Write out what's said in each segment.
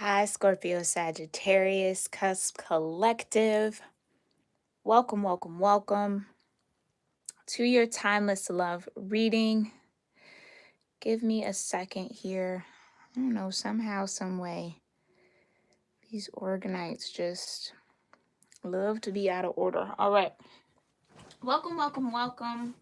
Hi, Scorpio-Sagittarius Cusp Collective. Welcome, welcome, welcome to your Timeless Love reading. Give me a second here. I don't know, somehow, some way, these organites just love to be out of order. All right. Welcome, welcome, welcome.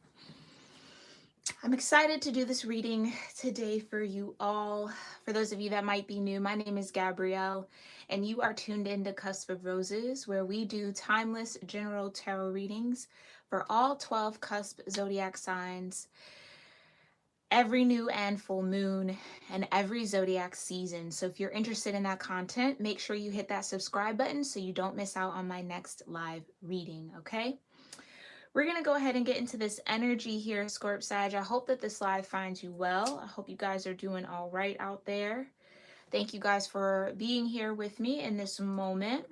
I'm excited to do this reading today for you all. For those of you that might be new, my name is Gabrielle, and you are tuned into Cusp of Roses, where we do timeless general tarot readings for all 12 cusp zodiac signs, every new and full moon, and every zodiac season. So if you're interested in that content, make sure you hit that subscribe button so you don't miss out on my next live reading, okay? We're going to go ahead and get into this energy here, Scorp Sag. I hope that this live finds you well. I hope you guys are doing all right out there. Thank you guys for being here with me in this moment.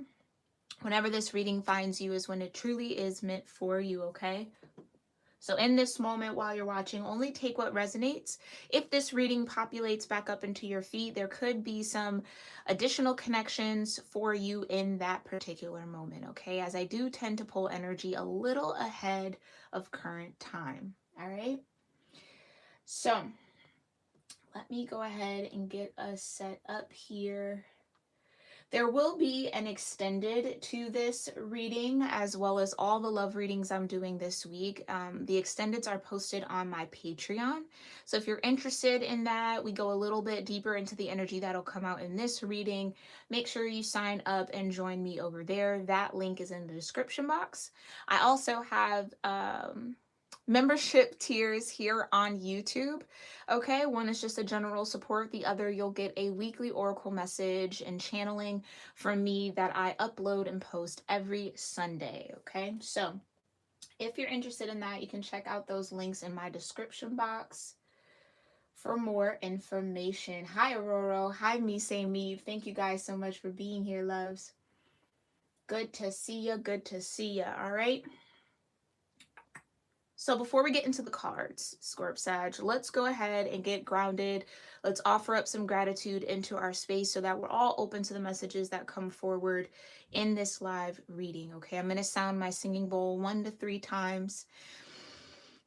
Whenever this reading finds you is when it truly is meant for you, okay? So in this moment while you're watching, only take what resonates. If this reading populates back up into your feed, there could be some additional connections for you in that particular moment, okay? As I do tend to pull energy a little ahead of current time, all right? So let me go ahead and get us set up here. There will be an extended to this reading, as well as all the love readings I'm doing this week. The extendeds are posted on my Patreon. So if you're interested in that, we go a little bit deeper into the energy that'll come out in this reading. Make sure you sign up and join me over there. That link is in the description box. I also have membership tiers here on YouTube. Okay, one is just a general support. The other, you'll get a weekly oracle message and channeling from me that I upload and post every Sunday. Okay, so if you're interested in that, you can check out those links in my description box for more information. Hi, Aurora. Hi, Me Say Me. Thank you guys so much for being here, loves. Good to see ya. Good to see ya. All right. So before we get into the cards, Scorp Sag, let's go ahead and get grounded. Let's offer up some gratitude into our space so that we're all open to the messages that come forward in this live reading, okay? I'm going to sound my singing bowl 1 to 3 times.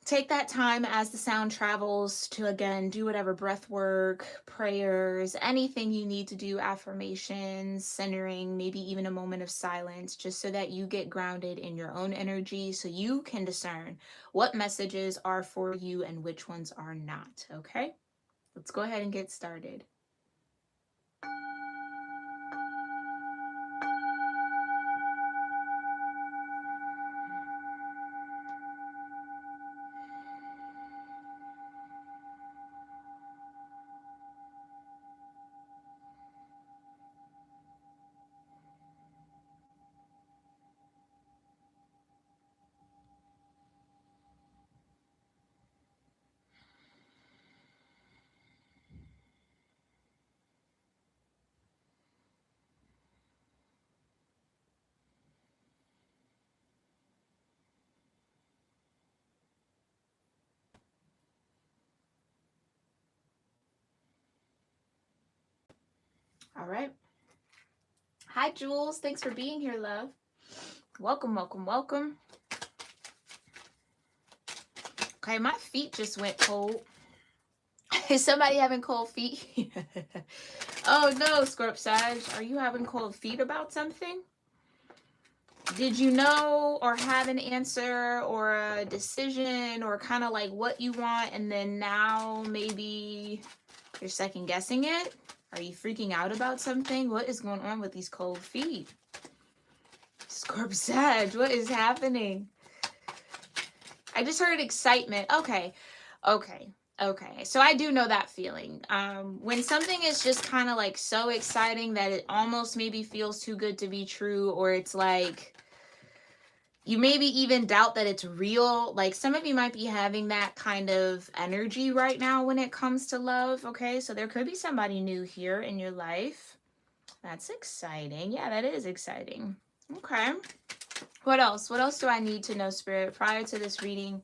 Take that time as the sound travels to, again, do whatever breath work, prayers, anything you need to do, affirmations, centering, maybe even a moment of silence, just so that you get grounded in your own energy so you can discern what messages are for you and which ones are not, okay? Let's go ahead and get started. All right. Hi, Jules. Thanks for being here, love. Welcome, welcome, welcome. Okay, my feet just went cold. Is somebody having cold feet? Oh no, Scorp Sag, are you having cold feet about something? Did you know or have an answer or a decision or kind of like what you want, and then now maybe you're second guessing it? Are you freaking out about something? What is going on with these cold feet? Scorp Sag, what is happening? I just heard excitement. Okay. So I do know that feeling. When something is just kind of like so exciting that it almost maybe feels too good to be true, or it's like you maybe even doubt that it's real. Like some of you might be having that kind of energy right now when it comes to love. Okay, so there could be somebody new here in your life. That's exciting. Yeah, that is exciting. Okay. What else? What else do I need to know, Spirit, prior to this reading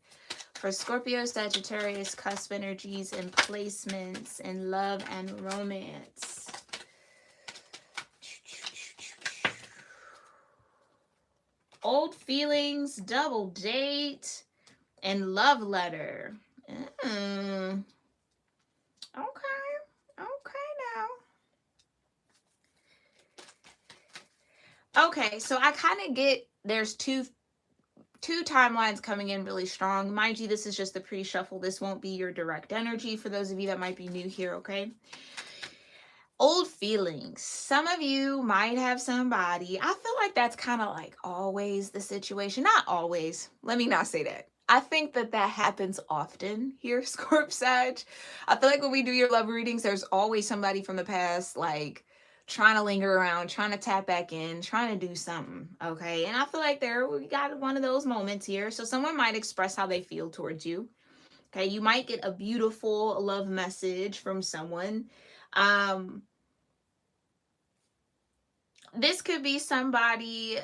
for Scorpio, Sagittarius, cusp energies and placements in love and romance? Old feelings, double date, and love letter. Mm. Okay. Okay now. Okay, so I kind of get there's two timelines coming in really strong. Mind you, this is just the pre-shuffle. This won't be your direct energy for those of you that might be new here, okay? Old feelings. Some of you might have somebody. I feel like that's kind of like always the situation. Not always. Let me not say that. I think that happens often here, Scorp Sag. I feel like when we do your love readings, there's always somebody from the past, like trying to linger around, trying to tap back in, trying to do something. Okay. And I feel like we got one of those moments here. So someone might express how they feel towards you. Okay. You might get a beautiful love message from someone. This could be somebody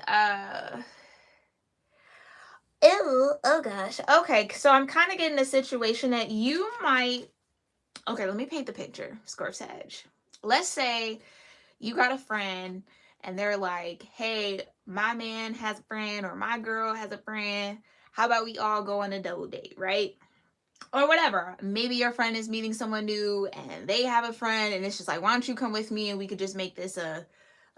ew, oh gosh. Okay, so I'm kind of getting a situation that you might. Okay, let me paint the picture, Scorp Sag. Let's say you got a friend and they're like, hey, my man has a friend or my girl has a friend. How about we all go on a double date, right? Or whatever. Maybe your friend is meeting someone new and they have a friend and it's just like, why don't you come with me and we could just make this a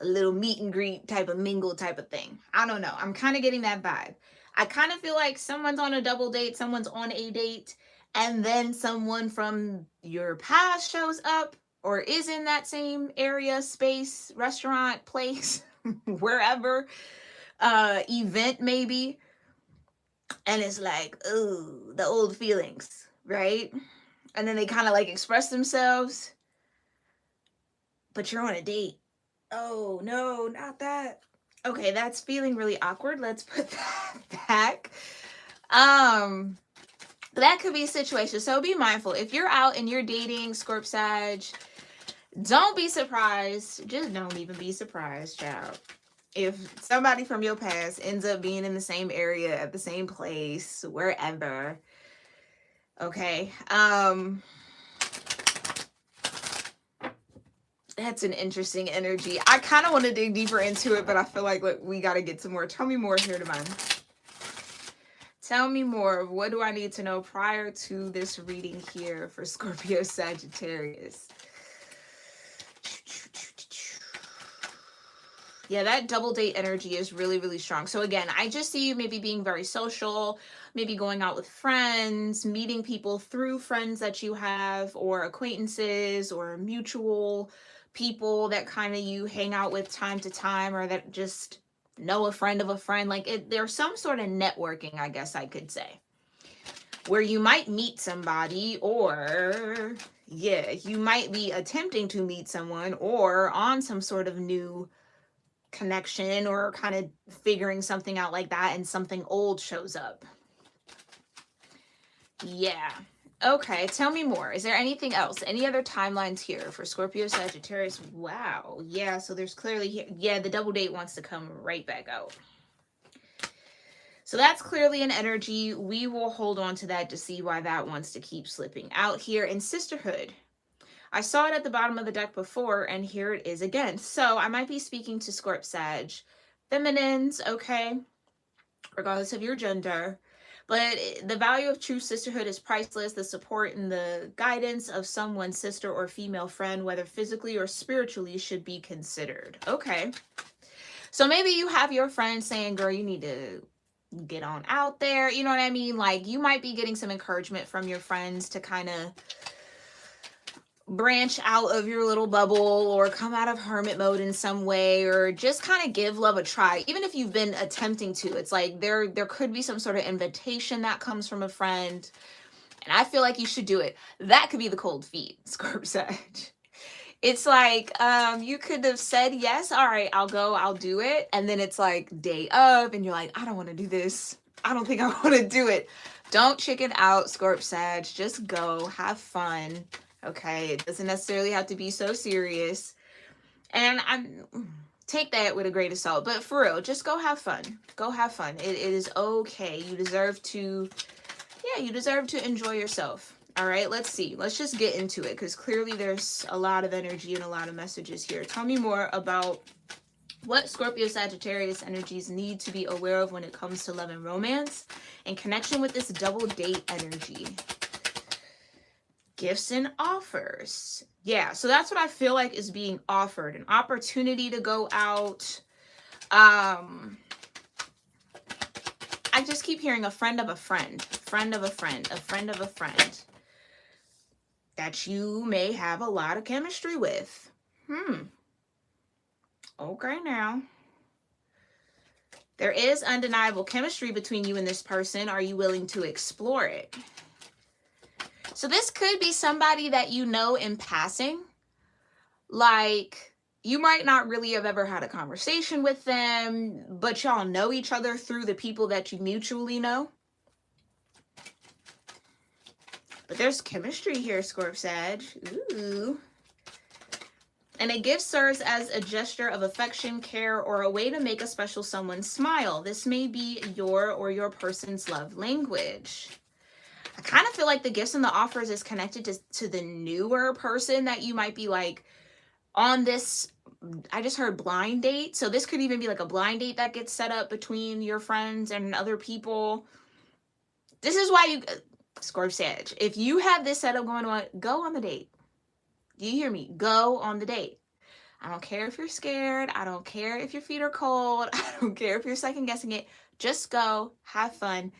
little meet and greet type of mingle type of thing. I don't know. I'm kind of getting that vibe. I kind of feel like someone's on a double date, someone's on a date, and then someone from your past shows up or is in that same area, space, restaurant, place, wherever, event maybe. And it's like, ooh, the old feelings, right? And then they kind of like express themselves, but you're on a date. Oh, no, not that. Okay, that's feeling really awkward. Let's put that back. That could be a situation. So be mindful. If you're out and you're dating, Scorp Sag, don't be surprised. Just don't even be surprised, child. If somebody from your past ends up being in the same area, at the same place, wherever. Okay. That's an interesting energy. I kind of want to dig deeper into it, but I feel like look, we got to get some more. Tell me more here, Divine. Tell me more. What do I need to know prior to this reading here for Scorpio-Sagittarius? Yeah, that double date energy is really, really strong. So again, I just see you maybe being very social, maybe going out with friends, meeting people through friends that you have or acquaintances or mutual people that kind of you hang out with time to time or that just know a friend of a friend. Like there's some sort of networking, I guess I could say, where you might meet somebody or yeah, you might be attempting to meet someone or on some sort of new connection or kind of figuring something out like that and something old shows up. Yeah. Okay, tell me more. Is there anything else? Any other timelines here for Scorpio Sagittarius? Wow. Yeah, so there's clearly here. Yeah, the double date wants to come right back out. So that's clearly an energy. We will hold on to that to see why that wants to keep slipping out here. In sisterhood, I saw it at the bottom of the deck before, and here it is again. So I might be speaking to Scorp Sag feminines, okay, regardless of your gender. But the value of true sisterhood is priceless. The support and the guidance of someone's sister or female friend, whether physically or spiritually, should be considered. Okay. So maybe you have your friend saying, girl, you need to get on out there. You know what I mean? Like you might be getting some encouragement from your friends to kind of branch out of your little bubble or come out of hermit mode in some way or just kind of give love a try. Even if you've been attempting to, it's like there could be some sort of invitation that comes from a friend and I feel like you should do it. That could be the cold feet, Scorp Sag. It's like you could have said yes, all right, I'll go, I'll do it, and then it's like day of and you're like, I don't want to do this, I don't think I want to do it. Don't chicken out, Scorp Sag. Just go, have fun. Okay, it doesn't necessarily have to be so serious. And I'm take that with a grain of salt. But for real, just go have fun. Go have fun. It is okay. You deserve to, yeah, you deserve to enjoy yourself. All right, let's see. Let's just get into it because clearly there's a lot of energy and a lot of messages here. Tell me more about What Scorpio-Sagittarius energies need to be aware of when it comes to love and romance in connection with this double date energy? Gifts and offers. Yeah, so that's what I feel like is being offered. An opportunity to go out. I just keep hearing a friend of a friend, friend of a friend, a friend of a friend that you may have a lot of chemistry with. Okay, now. There is undeniable chemistry between you and this person. Are you willing to explore it? So this could be somebody that you know in passing. Like, you might not really have ever had a conversation with them, but y'all know each other through the people that you mutually know. But there's chemistry here, Scorp Sag. Ooh. And a gift serves as a gesture of affection, care, or a way to make a special someone smile. This may be your or your person's love language. I kind of feel like the gifts and the offers is connected to the newer person that you might be like on this. I just heard blind date. So this could even be like a blind date that gets set up between your friends and other people. This is why you, Scorp Sag, if you have this setup going on, go on the date. Do you hear me? Go on the date. I don't care if you're scared. I don't care if your feet are cold. I don't care if you're second guessing it. Just go, have fun.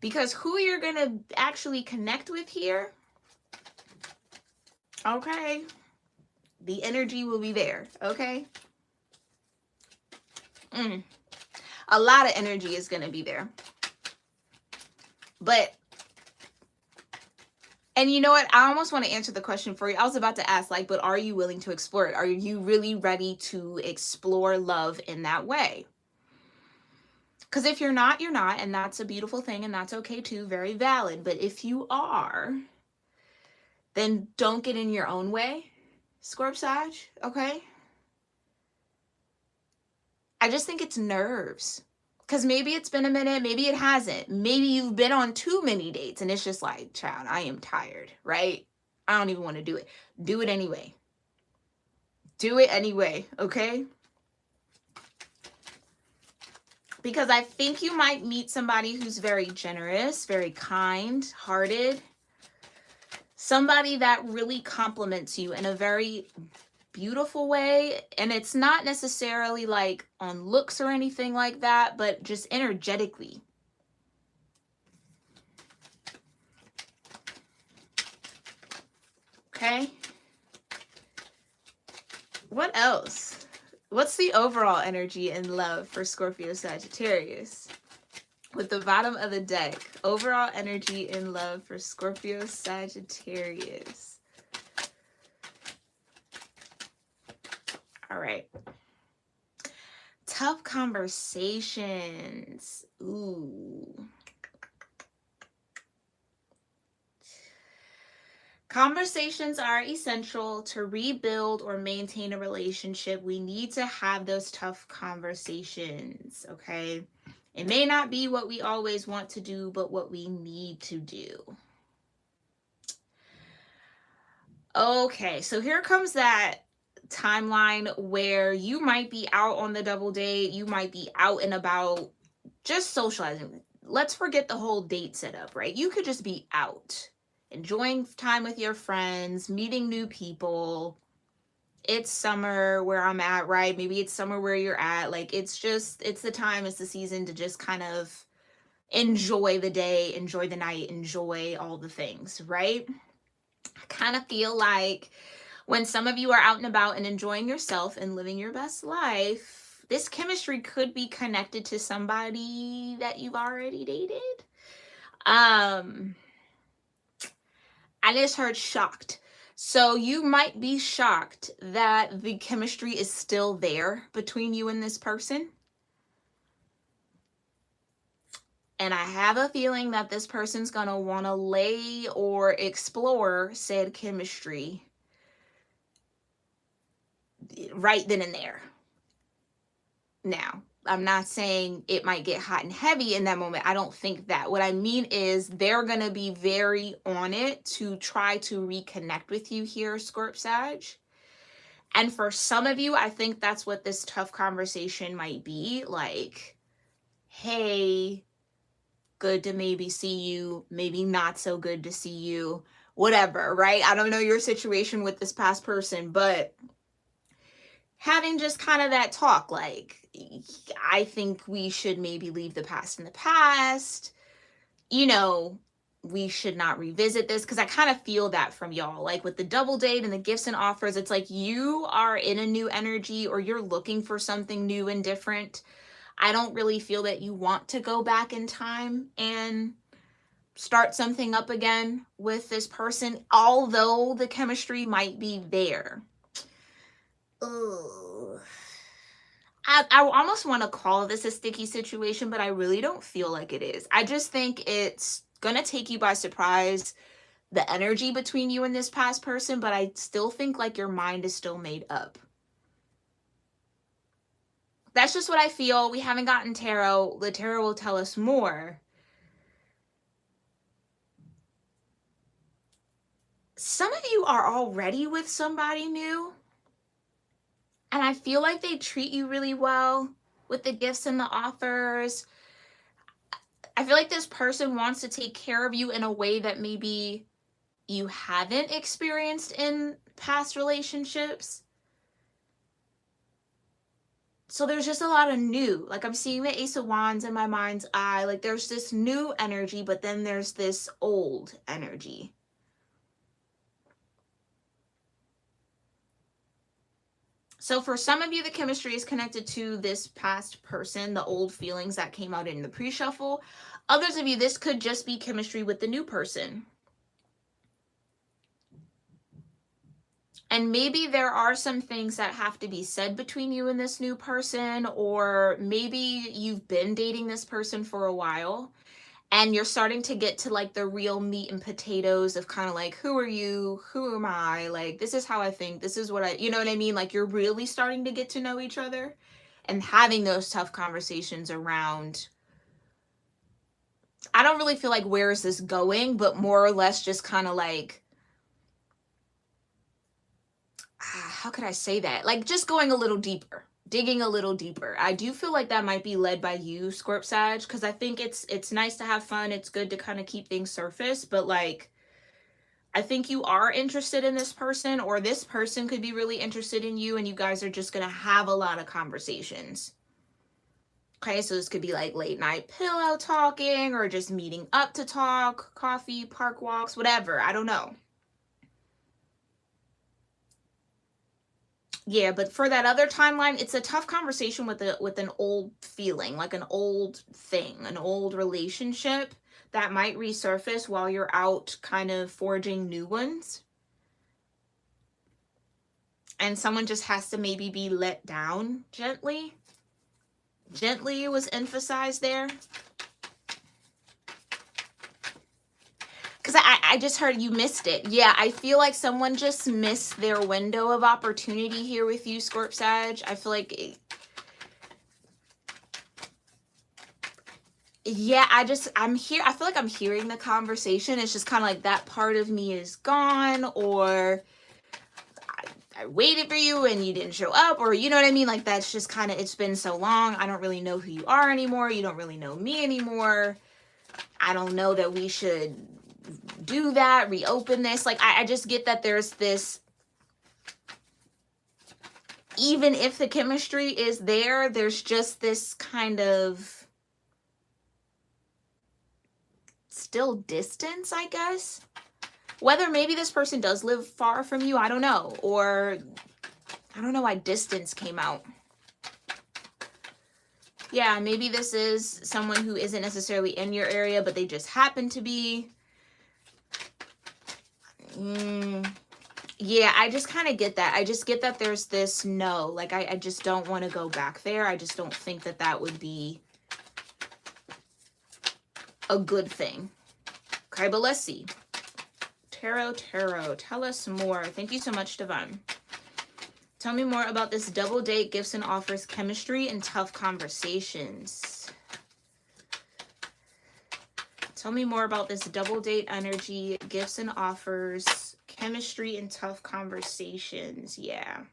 Because who you're going to actually connect with here, okay, the energy will be there, okay? A lot of energy is going to be there. But, and you know what? I almost want to answer the question for you. I was about to ask, like, but are you willing to explore it? Are you really ready to explore love in that way? Because if you're not, you're not. And that's a beautiful thing. And that's okay too. Very valid. But if you are, then don't get in your own way, Scorp Sag, okay? I just think it's nerves. Because maybe it's been a minute, maybe it hasn't. Maybe you've been on too many dates and it's just like, child, I am tired, right? I don't even want to do it. Do it anyway. Do it anyway, okay? Because I think you might meet somebody who's very generous, very kind-hearted. Somebody that really compliments you in a very beautiful way. And it's not necessarily like on looks or anything like that, but just energetically. Okay. What else? What's the overall energy and love for Scorpio Sagittarius? With the bottom of the deck, overall energy and love for Scorpio Sagittarius. All right. Tough conversations. Ooh. Conversations are essential to rebuild or maintain a relationship. We need to have those tough conversations, okay? It may not be what we always want to do, but what we need to do. Okay, so here comes that timeline where you might be out on the double date. You might be out and about just socializing. Let's forget the whole date setup, right? You could just be out, enjoying time with your friends, meeting new people. It's summer where I'm at, right? Maybe it's summer where you're at. Like, it's the time, it's the season to just kind of enjoy the day, enjoy the night, enjoy all the things, right? I kind of feel like when some of you are out and about and enjoying yourself and living your best life, this chemistry could be connected to somebody that you've already dated. I just heard shocked. So you might be shocked that the chemistry is still there between you and this person. And I have a feeling that this person's going to want to lay or explore said chemistry right then and there. Now, I'm not saying it might get hot and heavy in that moment. I don't think that. What I mean is they're going to be very on it to try to reconnect with you here, Scorp Sag. And for some of you, I think that's what this tough conversation might be. Like, hey, good to maybe see you, maybe not so good to see you, whatever, right? I don't know your situation with this past person, but having just kind of that talk, like, I think we should maybe leave the past in the past. You know, we should not revisit this, because I kind of feel that from y'all. Like with the double date and the gifts and offers, it's like you are in a new energy, or you're looking for something new and different. I don't really feel that you want to go back in time and start something up again with this person, although the chemistry might be there. Ugh. I almost want to call this a sticky situation, but I really don't feel like it is. I just think it's gonna take you by surprise, the energy between you and this past person, but I still think like your mind is still made up. That's just what I feel. We haven't gotten tarot. The tarot will tell us more. Some of you are already with somebody new, and I feel like they treat you really well with the gifts and the offers. I feel like this person wants to take care of you in a way that maybe you haven't experienced in past relationships. So there's just a lot of new. Like, I'm seeing the Ace of Wands in my mind's eye. Like, there's this new energy, but then there's this old energy. So for some of you, the chemistry is connected to this past person, the old feelings that came out in the pre-shuffle. Others of you, this could just be chemistry with the new person. And maybe there are some things that have to be said between you and this new person, or maybe you've been dating this person for a while and you're starting to get to like the real meat and potatoes of kind of like, who are you? Who am I? Like, this is how I think. This is what I, you know what I mean? Like, you're really starting to get to know each other and having those tough conversations around, I don't really feel like where is this going, but more or less just kind of like, how could I say that? Like, just going a little deeper, digging a little deeper. I do feel like that might be led by you, Scorp-Sag, because I think it's nice to have fun. It's good to kind of keep things surface, but like, I think you are interested in this person, or this person could be really interested in you, and you guys are just going to have a lot of conversations. Okay, so this could be like late night pillow talking, or just meeting up to talk, coffee, park walks, whatever. I don't know. Yeah, but for that other timeline, it's a tough conversation with an old feeling, like an old thing, an old relationship that might resurface while you're out kind of forging new ones. And someone just has to maybe be let down gently. Gently was emphasized there. Because I just heard you missed it. Yeah, I feel like someone just missed their window of opportunity here with you, Scorp-Sag. I feel like, yeah, I'm here. I feel like I'm hearing the conversation. It's just kind of like that part of me is gone, or I waited for you and you didn't show up, or you know what I mean? Like, that's just kind of, it's been so long. I don't really know who you are anymore. You don't really know me anymore. I don't know that we should do that, reopen this. Like, I just get that there's this, even if the chemistry is there, there's just this kind of still distance, I guess. Whether maybe this person does live far from you, I don't know. Or I don't know why distance came out. Yeah, maybe this is someone who isn't necessarily in your area, but they just happen to be. Yeah, I just kind of get that. I just get that there's this no. Like, I just don't want to go back there. I just don't think that that would be a good thing. Okay, but let's see. Tarot, tell us more. Thank you so much, Devon. Tell me more about this double date, gifts and offers, chemistry, and tough conversations. Tell me more about this double date energy, gifts and offers, chemistry, and tough conversations. Yeah.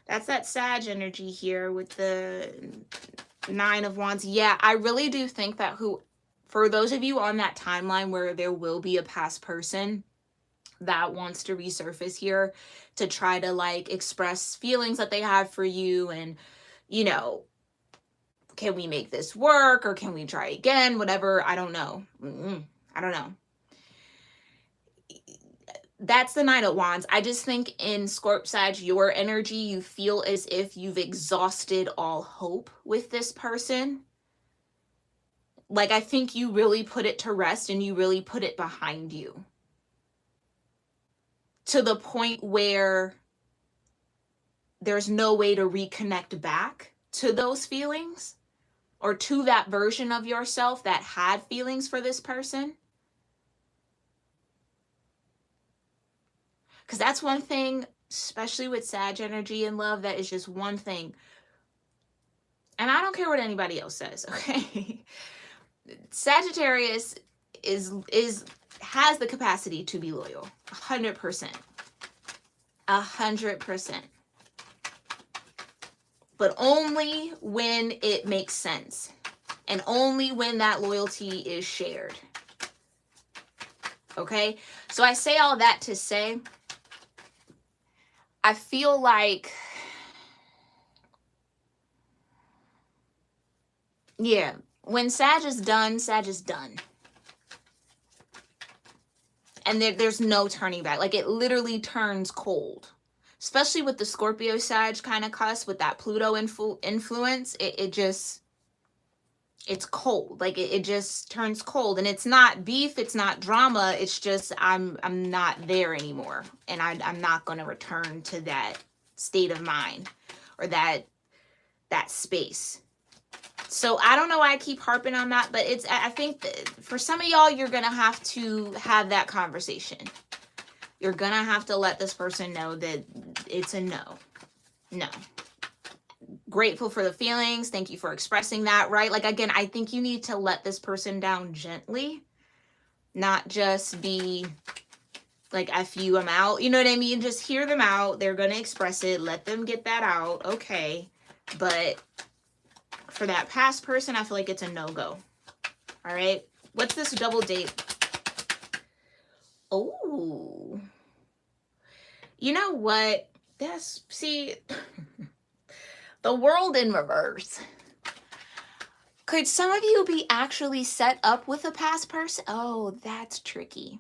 That's that Sag energy here with the Nine of Wands. Yeah, I really do think that for those of you on that timeline where there will be a past person that wants to resurface here to try to like express feelings that they have for you, and you know, can we make this work or can we try again, whatever. I don't know. I don't know. That's the Nine of Wands. I just think in Scorp Sag, your energy, you feel as if you've exhausted all hope with this person. Like, I think you really put it to rest and you really put it behind you, to the point where there's no way to reconnect back to those feelings or to that version of yourself that had feelings for this person. Because that's one thing, especially with Sag energy and love, that is just one thing. And I don't care what anybody else says, okay? Sagittarius has the capacity to be loyal, 100%. 100%. But only when it makes sense. And only when that loyalty is shared. Okay? So I say all that to say, I feel like, yeah, when Sag is done, Sag is done. And there's no turning back. Like, it literally turns cold. Especially with the Scorpio-Sag kind of cusp, with that Pluto influence, it's cold. Like, it just turns cold. And it's not beef, it's not drama, it's just I'm not there anymore. And I'm not going to return to that state of mind or that space. So I don't know why I keep harping on that, but I think that for some of y'all, you're going to have to have that conversation. You're going to have to let this person know that it's a no. No. Grateful for the feelings. Thank you for expressing that, right? Like, again, I think you need to let this person down gently, not just be like, F you, I'm out. You know what I mean? Just hear them out. They're going to express it. Let them get that out. Okay. But for that past person, I feel like it's a no-go. All right. What's this double date? Oh, you know what? See, the world in reverse. Could some of you be actually set up with a past person? Oh, that's tricky.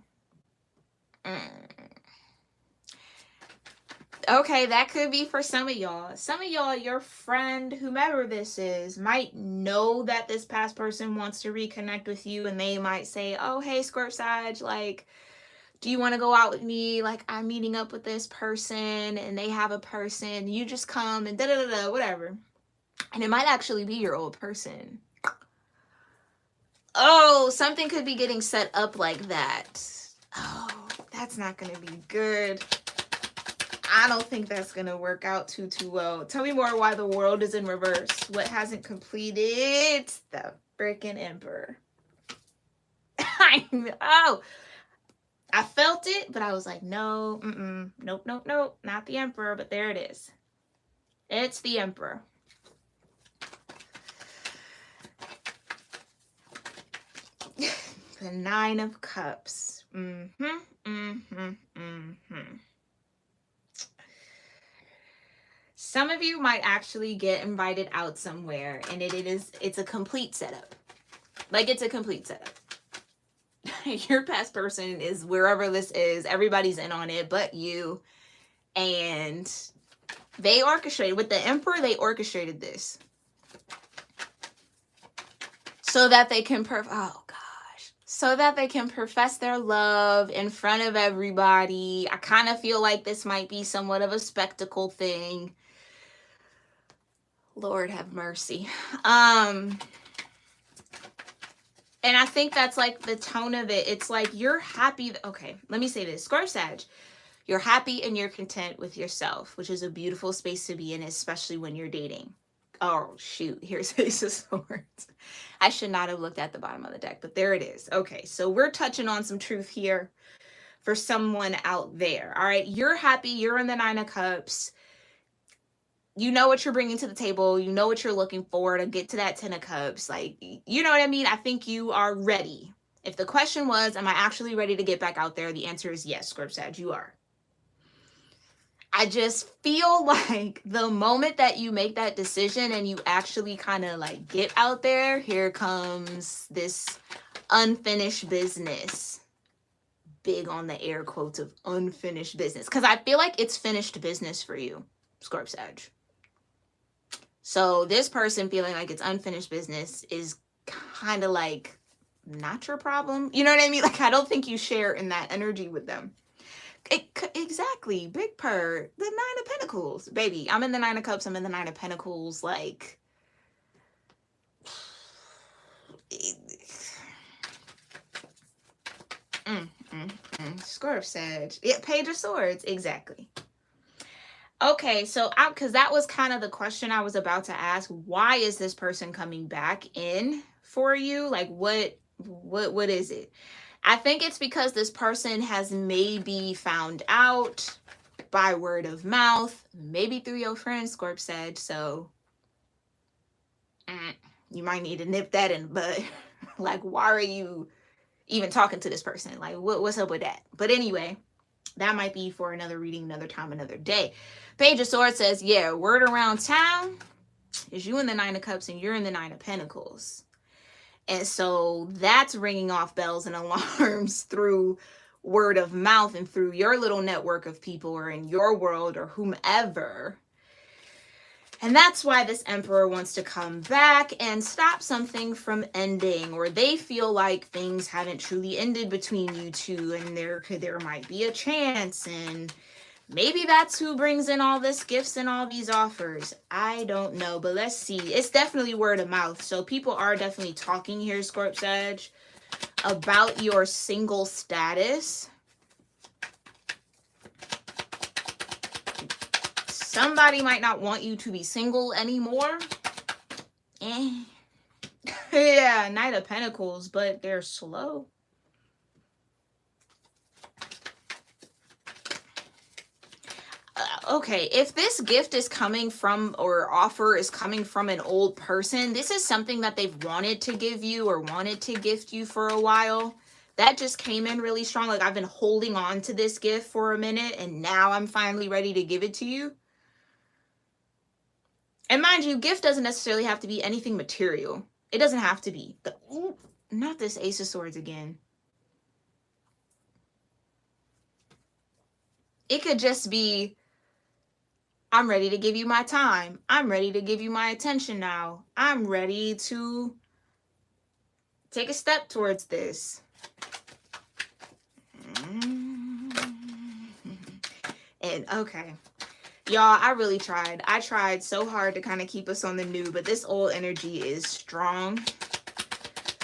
Okay, that could be for some of y'all. Some of y'all, your friend, whomever this is, might know that this past person wants to reconnect with you, and they might say, oh, hey, Scorp Sag, like, do you want to go out with me? Like, I'm meeting up with this person, and they have a person. You just come and da-da-da-da, whatever. And it might actually be your old person. Oh, something could be getting set up like that. Oh, that's not going to be good. I don't think that's going to work out too well. Tell me more why the world is in reverse. What hasn't completed? The freaking Emperor. I know. I felt it, but I was like, no, nope, not the Emperor, but there it is. It's the Emperor. The Nine of Cups. Some of you might actually get invited out somewhere, and it's a complete setup. Like, it's a complete setup. Your past person is wherever this is. Everybody's in on it but you. And they orchestrated, with the Emperor, they orchestrated this so that they can so that they can profess their love in front of everybody. I kind of feel like this might be somewhat of a spectacle thing. Lord have mercy. And I think that's like the tone of it. It's like, you're happy. Okay, let me say this. Scorp Sag, you're happy and you're content with yourself, which is a beautiful space to be in, especially when you're dating. Oh, shoot. Here's Ace of Swords. I should not have looked at the bottom of the deck, but there it is. Okay, so we're touching on some truth here for someone out there. All right, you're happy. You're in the Nine of Cups. you know what you're bringing to the table. You know what you're looking for to get to that 10 of cups. Like, you know what I mean? I think you are ready. If the question was, am I actually ready to get back out there? The answer is yes, Scorp Sag, you are. I just feel like the moment that you make that decision and you actually kind of like get out there, here comes this unfinished business. Big on the air quotes of unfinished business. Because I feel like it's finished business for you, Scorp Sag. So this person feeling like it's unfinished business is kind of like not your problem. You know what I mean? Like, I don't think you share in that energy with them. Exactly. Big purr. The 9 of Pentacles. Baby, I'm in the 9 of Cups. I'm in the 9 of Pentacles. Like, Scorp Sag. Yeah, Page of Swords. Exactly. Okay, so because that was kind of the question I was about to ask. Why is this person coming back in for you? Like, what is it? I think it's because this person has maybe found out by word of mouth, maybe through your friend Scorp Sag. So you might need to nip that in the bud. Like, why are you even talking to this person? Like, what's up with that? But anyway, that might be for another reading, another time, another day. Page of Swords says, yeah, word around town is you in the 9 of Cups and you're in the 9 of Pentacles. And so that's ringing off bells and alarms through word of mouth and through your little network of people or in your world or whomever. And that's why this Emperor wants to come back and stop something from ending, or they feel like things haven't truly ended between you two and there might be a chance, and maybe that's who brings in all this gifts and all these offers. I don't know, but let's see. It's definitely word of mouth. So people are definitely talking here, Scorp Sag, about your single status. Somebody might not want you to be single anymore. Yeah, Knight of Pentacles, but they're slow. Okay, if this gift is coming from, or offer is coming from an old person, this is something that they've wanted to give you or wanted to gift you for a while. That just came in really strong. Like, I've been holding on to this gift for a minute and now I'm finally ready to give it to you. And mind you, gift doesn't necessarily have to be anything material. It doesn't have to be. Not this Ace of Swords again. It could just be, I'm ready to give you my time. I'm ready to give you my attention now. I'm ready to take a step towards this. And okay. Y'all, I really tried. I tried so hard to kind of keep us on the new, but this old energy is strong.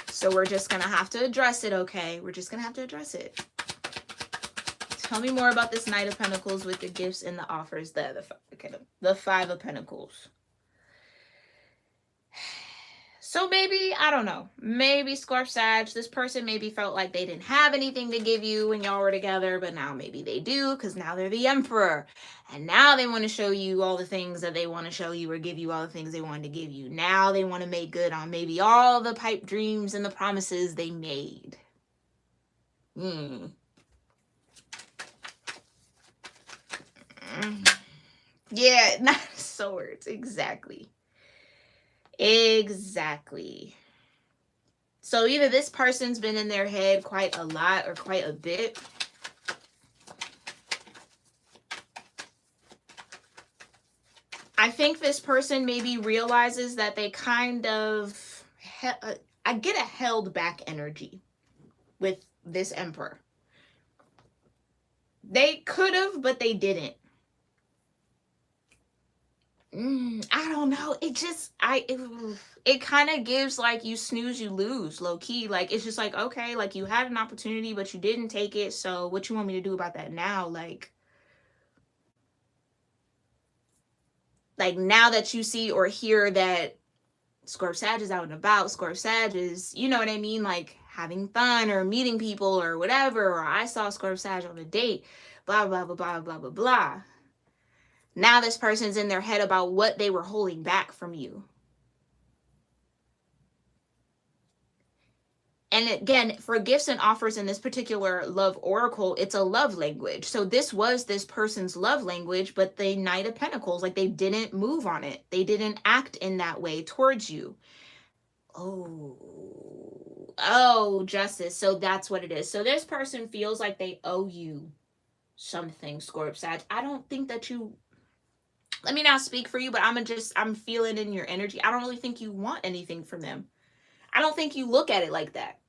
So we're just going to have to address it, okay? We're just going to have to address it. Tell me more about this Knight of Pentacles with the gifts and the offers. The 5 of Pentacles. So maybe, I don't know, maybe Scorp Sag, this person maybe felt like they didn't have anything to give you when y'all were together, but now maybe they do, because now they're the Emperor. And now they want to show you all the things that they want to show you, or give you all the things they wanted to give you. Now they want to make good on maybe all the pipe dreams and the promises they made. Yeah, not swords, exactly. Exactly. So either this person's been in their head quite a lot or quite a bit. I think this person maybe realizes that they kind of, I get a held back energy with this Emperor. They could have, but they didn't. I don't know. It just, it kind of gives like you snooze, you lose, low key. Like, it's just like, okay, like you had an opportunity, but you didn't take it. So what you want me to do about that now? Like now that you see or hear that Scorp Sag is out and about, Scorp Sag is, you know what I mean? Like having fun or meeting people or whatever. Or I saw Scorp Sag on a date, blah, blah, blah, blah, blah, blah, blah. Now this person's in their head about what they were holding back from you. And again, for gifts and offers in this particular love oracle, it's a love language. So this was this person's love language, but the Knight of Pentacles, like they didn't move on it. They didn't act in that way towards you. Oh, justice. So that's what it is. So this person feels like they owe you something, Scorp Sag. I don't think that you, let me not speak for you, but I'm feeling in your energy. I don't really think you want anything from them. I don't think you look at it like that.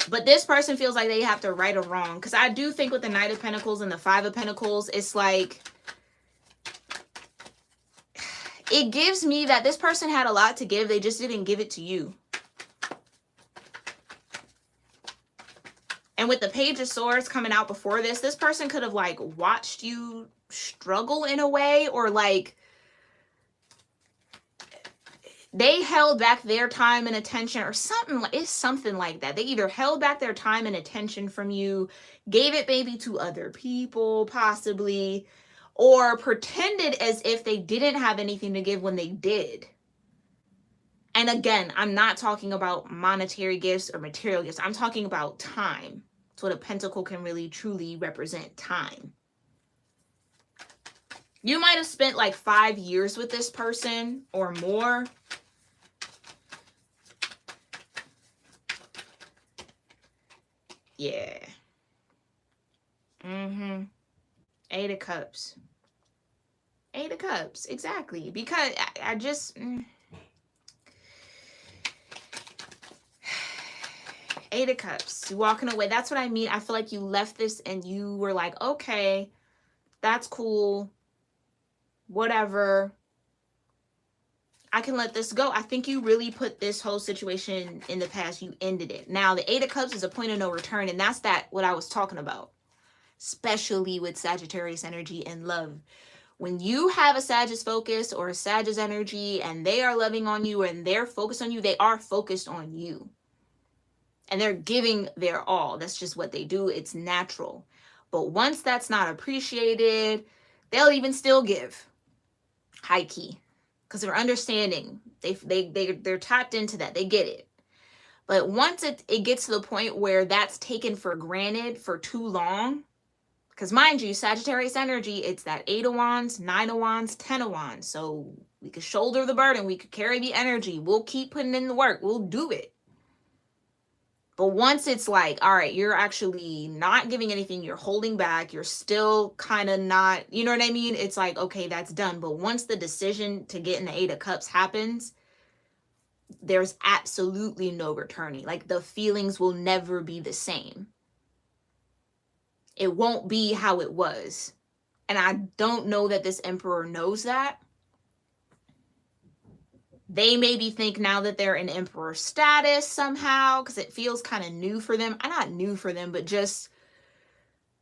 But this person feels like they have to right or wrong. Because I do think with the Knight of Pentacles and the Five of Pentacles, it's like, it gives me that this person had a lot to give. They just didn't give it to you. And with the Page of Swords coming out before this person could have like watched you struggle in a way, or like they held back their time and attention or something. It's something like that. They either held back their time and attention from you, gave it maybe to other people possibly, or pretended as if they didn't have anything to give when they did. And again, I'm not talking about monetary gifts or material gifts. I'm talking about time. That's what a pentacle can really truly represent, time. You might have spent like 5 years with this person or more. Yeah. Eight of Cups. Eight of Cups, exactly. Because I just... Eight of Cups. Walking away. That's what I mean. I feel like you left this and you were like, okay, that's cool. Whatever. I can let this go. I think you really put this whole situation in the past. You ended it. Now, the Eight of Cups is a point of no return, and that's what I was talking about. Especially with Sagittarius energy and love. When you have a Sagittarius focus or a Sagittarius energy and they are loving on you and they're focused on you, they are focused on you. And they're giving their all. That's just what they do. It's natural. But once that's not appreciated, they'll even still give. High key. Because they're understanding. They're tapped into that. They get it. But once it gets to the point where that's taken for granted for too long, because mind you, Sagittarius energy, it's that 8 of Wands, 9 of Wands, 10 of Wands. So we could shoulder the burden. We could carry the energy. We'll keep putting in the work. We'll do it. But once it's like, all right, you're actually not giving anything, you're holding back, you're still kind of not, you know what I mean? It's like, okay, that's done. But once the decision to get in the Eight of Cups happens, there's absolutely no returning. Like the feelings will never be the same. It won't be how it was. And I don't know that this Emperor knows that. They maybe think now that they're in Emperor status somehow, because it feels kind of new for them. Not new for them, but just,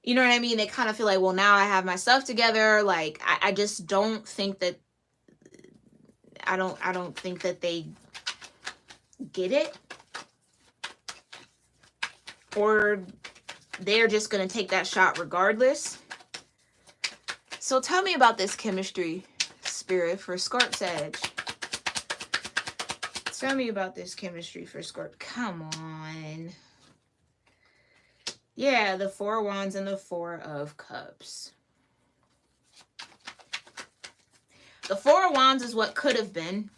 you know what I mean? They kind of feel like, well, now I have my stuff together. Like, I just don't think that, I don't think that they get it. Or they're just going to take that shot regardless. So tell me about this chemistry, Spirit, for Scorp Sag. Tell me about this chemistry for Scorp. Come on. Yeah, the Four of Wands and the Four of Cups. The Four of Wands is what could have been.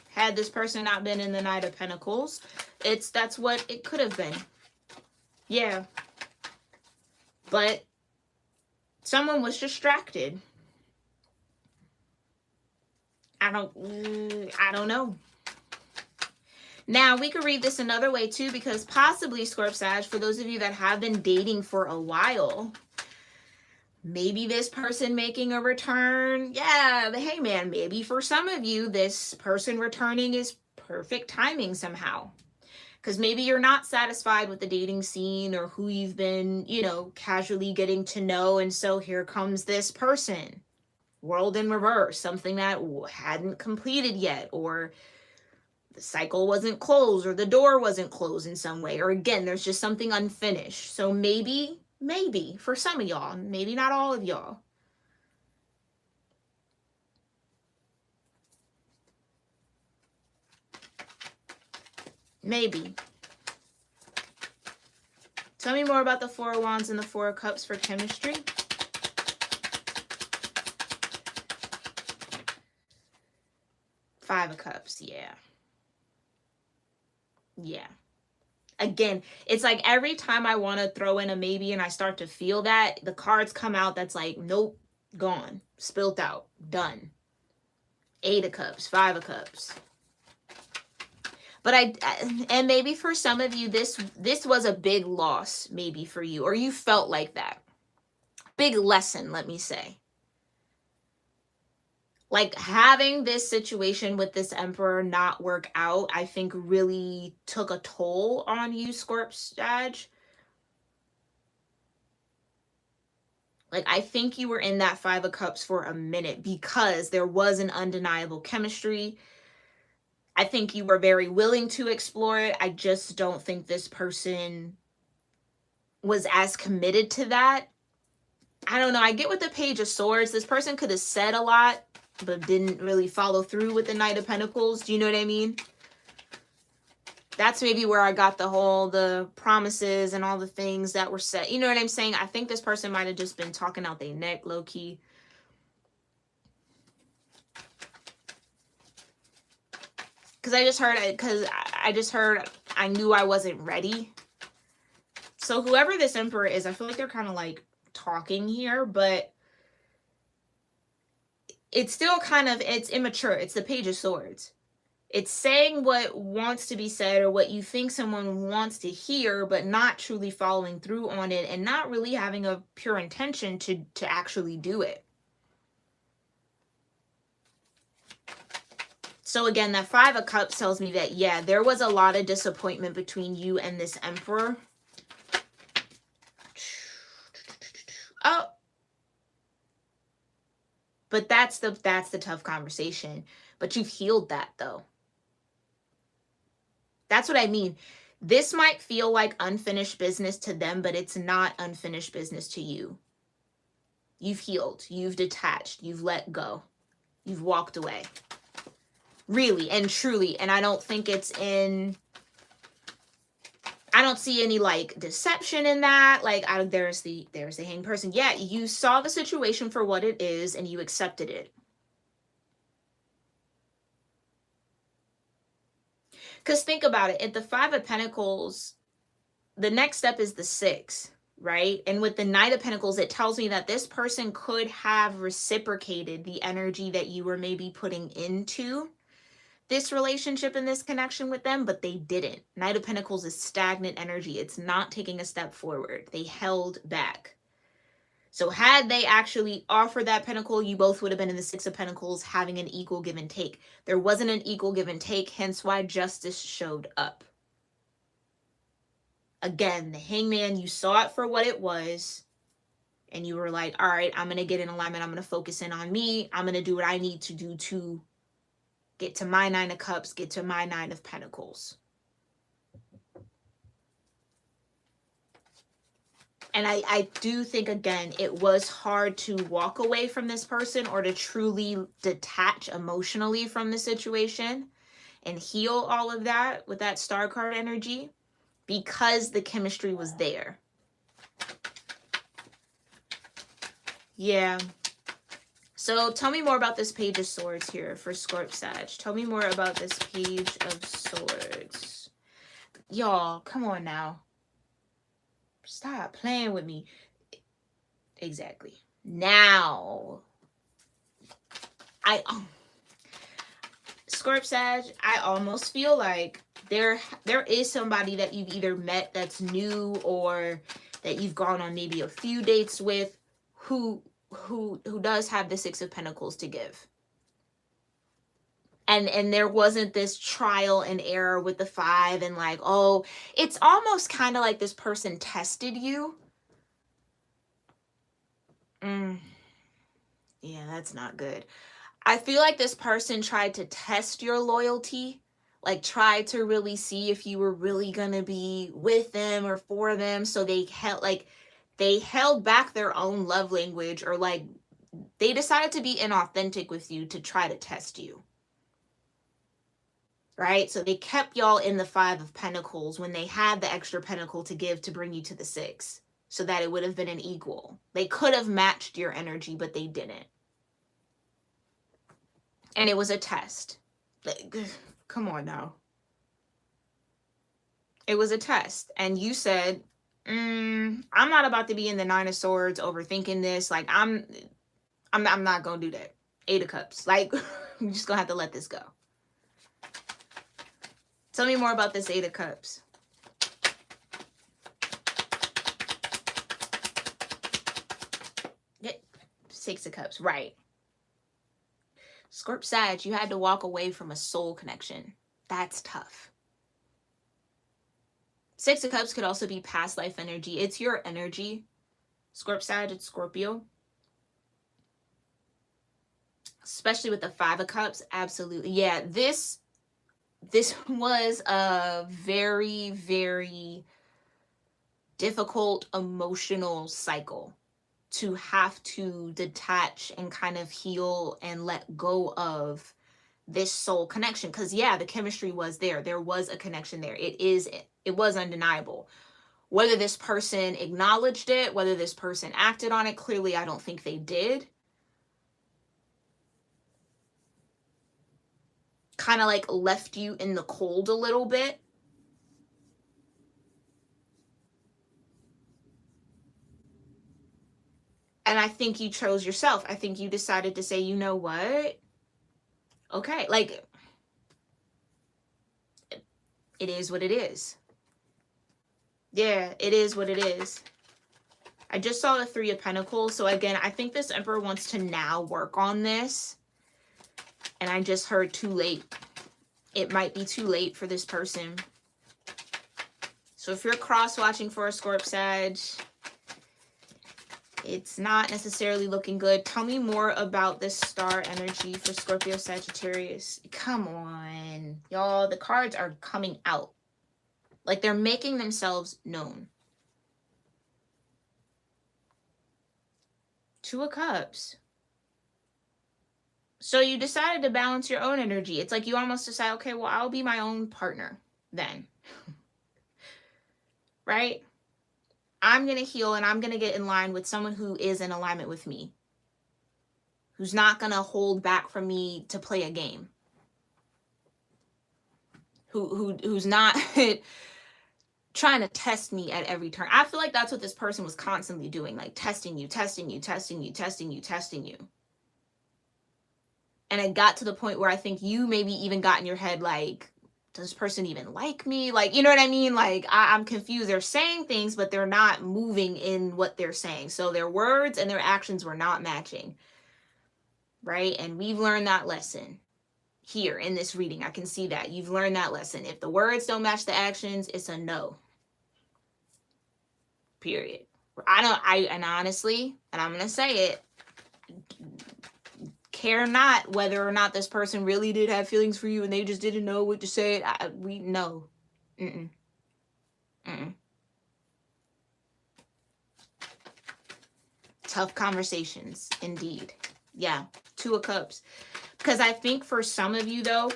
Had this person not been in the Knight of Pentacles, that's what it could have been. Yeah. But someone was distracted. I don't know. Now, we could read this another way too, because possibly, Scorp Sag, for those of you that have been dating for a while, maybe this person making a return. Yeah, but hey man, maybe for some of you, this person returning is perfect timing somehow. Because maybe you're not satisfied with the dating scene or who you've been, you know, casually getting to know. And so here comes this person. World in reverse, something that hadn't completed yet, or the cycle wasn't closed, or the door wasn't closed in some way, or again, there's just something unfinished. So maybe Maybe for some of y'all, maybe not all of y'all. Maybe. Tell me more about the Four of Wands and the Four of Cups for chemistry. Five of Cups, yeah. Yeah. Again, it's like every time I want to throw in a maybe and I start to feel that, the cards come out that's like, nope, gone, spilt out, done. Eight of Cups, Five of Cups. But and maybe for some of you, this was a big loss, maybe for you, or you felt like that. Big lesson, let me say. Like having this situation with this Emperor not work out, I think really took a toll on you, Scorp-Sag. Like, I think you were in that Five of Cups for a minute because there was an undeniable chemistry. I think you were very willing to explore it. I just don't think this person was as committed to that. I don't know. I get with the Page of Swords. This person could have said a lot, but didn't really follow through with the Knight of Pentacles. Do you know what I mean? That's maybe where I got the promises and all the things that were said. You know what I'm saying? I think this person might have just been talking out their neck, low key. Because I just heard I knew I wasn't ready. So whoever this Emperor is, I feel like they're kind of like talking here, but it's still kind of, it's immature. It's the Page of Swords. It's saying what wants to be said or what you think someone wants to hear, but not truly following through on it and not really having a pure intention to actually do it. So again, that Five of Cups tells me that, yeah, there was a lot of disappointment between you and this Emperor. Oh. But that's the tough conversation. But you've healed that, though. That's what I mean. This might feel like unfinished business to them, but it's not unfinished business to you. You've healed. You've detached. You've let go. You've walked away. Really and truly. And I don't think it's in... I don't see any like deception in that. Like there's the hanged person. Yeah, you saw the situation for what it is and you accepted it. Because think about it. At the Five of Pentacles, the next step is the Six, right? And with the Knight of Pentacles, it tells me that this person could have reciprocated the energy that you were maybe putting into this relationship and this connection with them, but they didn't. Knight of Pentacles is stagnant energy. It's not taking a step forward. They held back. So had they actually offered that pentacle, you both would have been in the Six of Pentacles having an equal give and take. There wasn't an equal give and take, hence why justice showed up. Again, the Hangman, you saw it for what it was, and you were like, all right, I'm going to get in alignment. I'm going to focus in on me. I'm going to do what I need to do to get to my Nine of Cups, get to my Nine of Pentacles. And I do think, again, it was hard to walk away from this person or to truly detach emotionally from the situation and heal all of that with that Star card energy because the chemistry was there. Yeah. So tell me more about this Page of Swords here for Scorp-Sag. Tell me more about this Page of Swords. Y'all, come on now. Stop playing with me. Exactly. Now, Scorp-Sag, I almost feel like there is somebody that you've either met that's new or that you've gone on maybe a few dates with who does have the Six of Pentacles to give. And there wasn't this trial and error with the Five and like, oh, it's almost kind of like this person tested you. Yeah, that's not good. I feel like this person tried to test your loyalty, like tried to really see if you were really going to be with them or for them. So they held, like, They held back their own love language, or like they decided to be inauthentic with you to try to test you. Right? So they kept y'all in the 5 of Pentacles when they had the extra pentacle to give to bring you to the 6, so that it would have been an equal. They could have matched your energy, but they didn't. And it was a test. Like, come on now. It was a test. And you said, I'm not about to be in the 9 of Swords overthinking this. Like, I'm not gonna do that. 8 of Cups. Like, I'm just gonna have to let this go. Tell me more about this 8 of Cups. Yeah, 6 of Cups, right. Scorp Sag, you had to walk away from a soul connection. That's tough. 6 of Cups could also be past life energy. It's your energy. Scorp Sag, it's Scorpio. Especially with the 5 of Cups, absolutely. Yeah, this was a very, very difficult emotional cycle to have to detach and kind of heal and let go of this soul connection. Because yeah, the chemistry was there. There was a connection there. It was undeniable. Whether this person acknowledged it, whether this person acted on it, clearly I don't think they did. Kind of like left you in the cold a little bit. And I think you chose yourself. I think you decided to say, you know what? Okay, like, it is what it is. Yeah, it is what it is. I just saw the 3 of Pentacles. So again, I think this Emperor wants to now work on this. And I just heard too late. It might be too late for this person. So if you're cross-watching for a Scorp Sag, it's not necessarily looking good. Tell me more about this star energy for Scorpio-Sagittarius. Come on. Y'all, the cards are coming out. Like they're making themselves known. 2 of Cups. So you decided to balance your own energy. It's like you almost decide, okay, well, I'll be my own partner then. Right? I'm going to heal and I'm going to get in line with someone who is in alignment with me. Who's not going to hold back from me to play a game. Who's not trying to test me at every turn. I feel like that's what this person was constantly doing. Like testing you, testing you, testing you, testing you, testing you. And it got to the point where I think you maybe even got in your head like, does this person even like me? Like, you know what I mean? Like, I'm confused. They're saying things, but they're not moving in what they're saying. So their words and their actions were not matching. Right? And we've learned that lesson here in this reading. I can see that. You've learned that lesson. If the words don't match the actions, it's a no. Period. And honestly, and I'm going to say it, care not whether or not this person really did have feelings for you and they just didn't know what to say. We know. Tough conversations, indeed. Yeah, 2 of Cups. Because I think for some of you, though,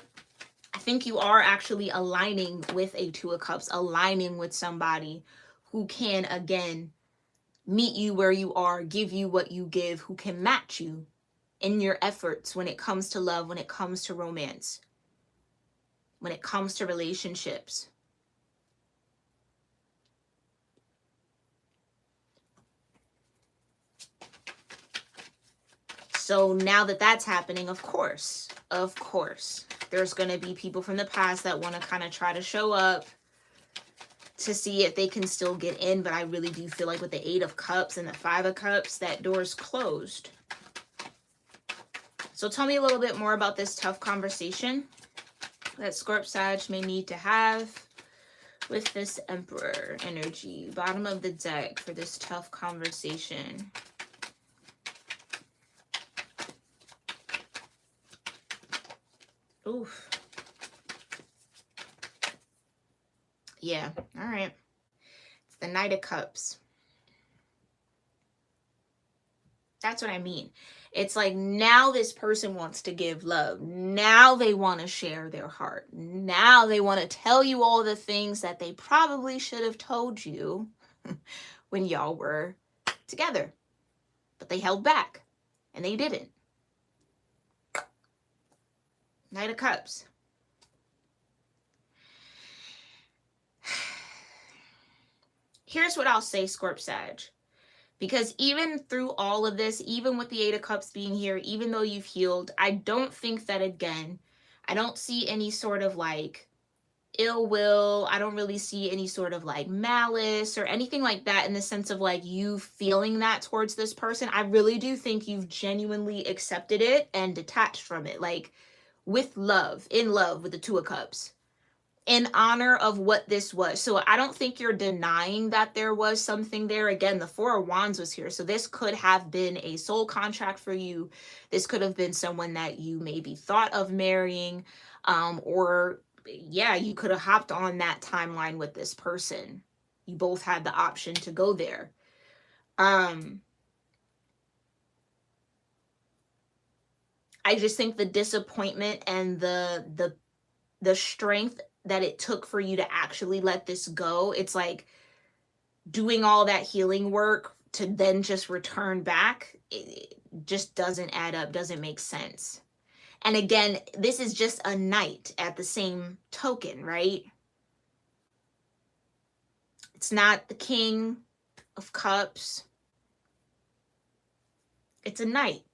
I think you are actually aligning with a 2 of Cups, aligning with somebody who can, again, meet you where you are, give you what you give, who can match you in your efforts when it comes to love, when it comes to romance, when it comes to relationships. So now that that's happening, of course, there's going to be people from the past that want to kind of try to show up to see if they can still get in. But I really do feel like with the 8 of Cups and the 5 of Cups, that door's closed. So tell me a little bit more about this tough conversation that Scorp Sag may need to have with this Emperor energy. Bottom of the deck for this tough conversation. Oof. Yeah, all right. It's the Knight of Cups. That's what I mean. It's like now this person wants to give love. Now they want to share their heart. Now they want to tell you all the things that they probably should have told you when y'all were together. But they held back and they didn't. Knight of Cups. Here's what I'll say, Scorp-Sag. Because even through all of this, even with the Eight of Cups being here, even though you've healed, I don't think that, again, I don't see any sort of like ill will. I don't really see any sort of like malice or anything like that in the sense of like you feeling that towards this person. I really do think you've genuinely accepted it and detached from it, like with love, in love with the Two of Cups, in honor of what this was. So I don't think you're denying that there was something there. Again, the Four of Wands was here. So this could have been a soul contract for you. This could have been someone that you maybe thought of marrying, or yeah, you could have hopped on that timeline with this person. You both had the option to go there. I just think the disappointment and the strength that it took for you to actually let this go, it's like doing all that healing work to then just return back, it just doesn't add up, doesn't make sense. And again, this is just a knight at the same token, right? It's not the King of Cups. It's a knight,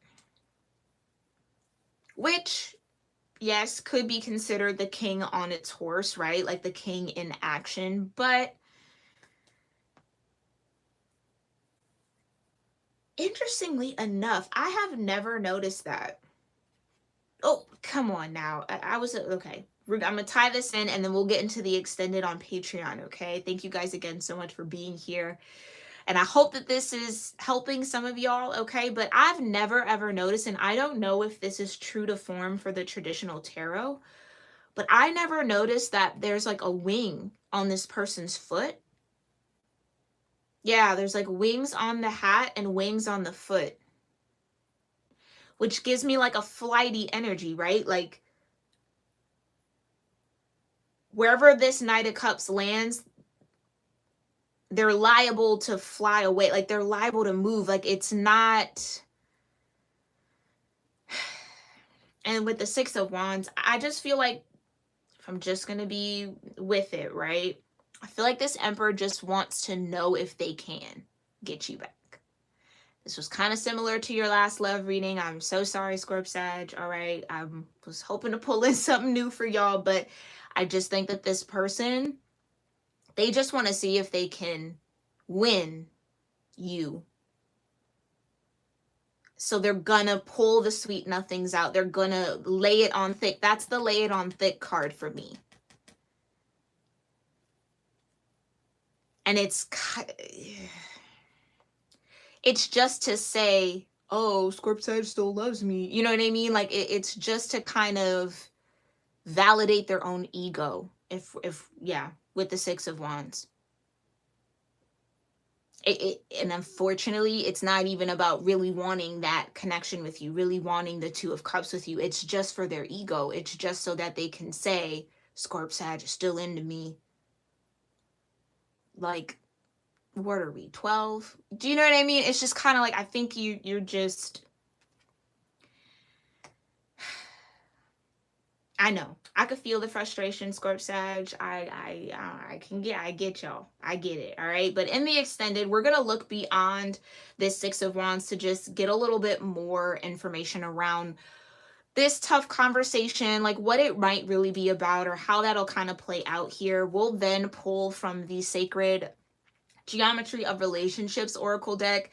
which, yes, could be considered the king on its horse, right? Like the king in action. But interestingly enough, I have never noticed that. Oh, come on now. I was, okay. I'm going to tie this in and then we'll get into the extended on Patreon, okay? Thank you guys again so much for being here. And I hope that this is helping some of y'all, okay? But I've never ever noticed, and I don't know if this is true to form for the traditional tarot, but I never noticed that there's like a wing on this person's foot. Yeah, there's like wings on the hat and wings on the foot, which gives me like a flighty energy, right? Like wherever this Knight of Cups lands, they're liable to fly away. Like they're liable to move. Like it's not. And with the Six of Wands, I just feel like, if I'm just going to be with it, right? I feel like this Emperor just wants to know if they can get you back. This was kind of similar to your last love reading. I'm so sorry, Scorp-Sag. All right. I was hoping to pull in something new for y'all, but I just think that this person, they just want to see if they can win you. So they're gonna pull the sweet nothings out. They're gonna lay it on thick. That's the lay it on thick card for me. And it's just to say, oh, Scorp-Sag still loves me. You know what I mean? Like it's just to kind of validate their own ego. If yeah, with the Six of Wands. And unfortunately, it's not even about really wanting that connection with you, really wanting the Two of Cups with you. It's just for their ego. It's just so that they can say, Scorp-Sag is still into me. Like, what are we, 12? Do you know what I mean? It's just kind of like, I think you're just, I know. I could feel the frustration, Scorp-Sag. I get y'all. I get it, all right? But in the extended, we're going to look beyond this Six of Wands to just get a little bit more information around this tough conversation, like what it might really be about or how that'll kind of play out here. We'll then pull from the Sacred Geometry of Relationships Oracle deck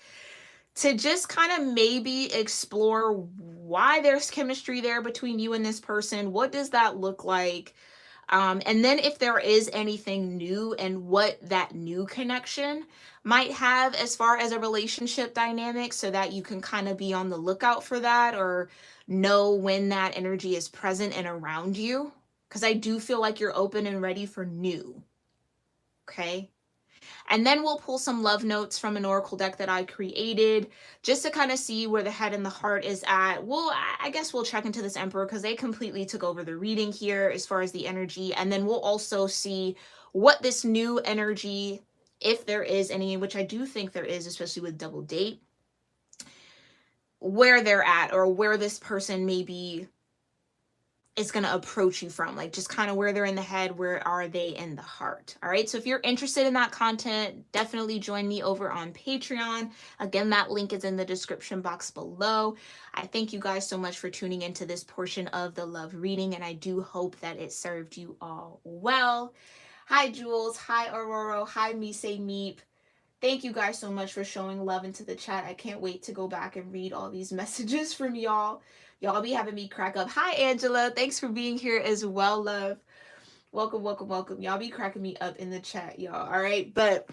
to just kind of maybe explore why there's chemistry there between you and this person. What does that look like? And then if there is anything new and what that new connection might have as far as a relationship dynamic, so that you can kind of be on the lookout for that or know when that energy is present and around you. Because I do feel like you're open and ready for new. Okay. And then we'll pull some love notes from an oracle deck that I created just to kind of see where the head and the heart is at. Well, I guess we'll check into this Emperor because they completely took over the reading here as far as the energy. And then we'll also see what this new energy, if there is any, which I do think there is, especially with double date, where they're at or where this person maybe is going to approach you from, like just kind of where they're in the head, where are they in the heart. All right, so if you're interested in that content, definitely join me over on Patreon. Again, that link is in the description box below. I thank you guys so much for tuning into this portion of the love reading, and I do hope that it served you all well. Hi Jules, hi Aurora, hi Mise Meep. Thank you guys so much for showing love into the chat. I can't wait to go back and read all these messages from y'all. Y'all be having me crack up. Hi, Angela. Thanks for being here as well, love. Welcome, welcome, welcome. Y'all be cracking me up in the chat, y'all. All right, but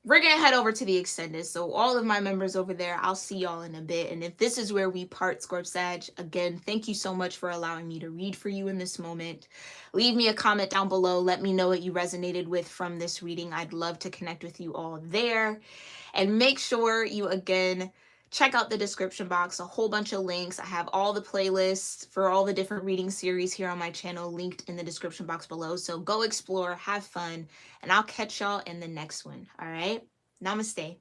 we're gonna head over to the extended. So all of my members over there, I'll see y'all in a bit. And if this is where we part, Scorp-Sag, again, thank you so much for allowing me to read for you in this moment. Leave me a comment down below. Let me know what you resonated with from this reading. I'd love to connect with you all there. And make sure you, again, check out the description box, a whole bunch of links. I have all the playlists for all the different reading series here on my channel linked in the description box below. So go explore, have fun, and I'll catch y'all in the next one. All right? Namaste.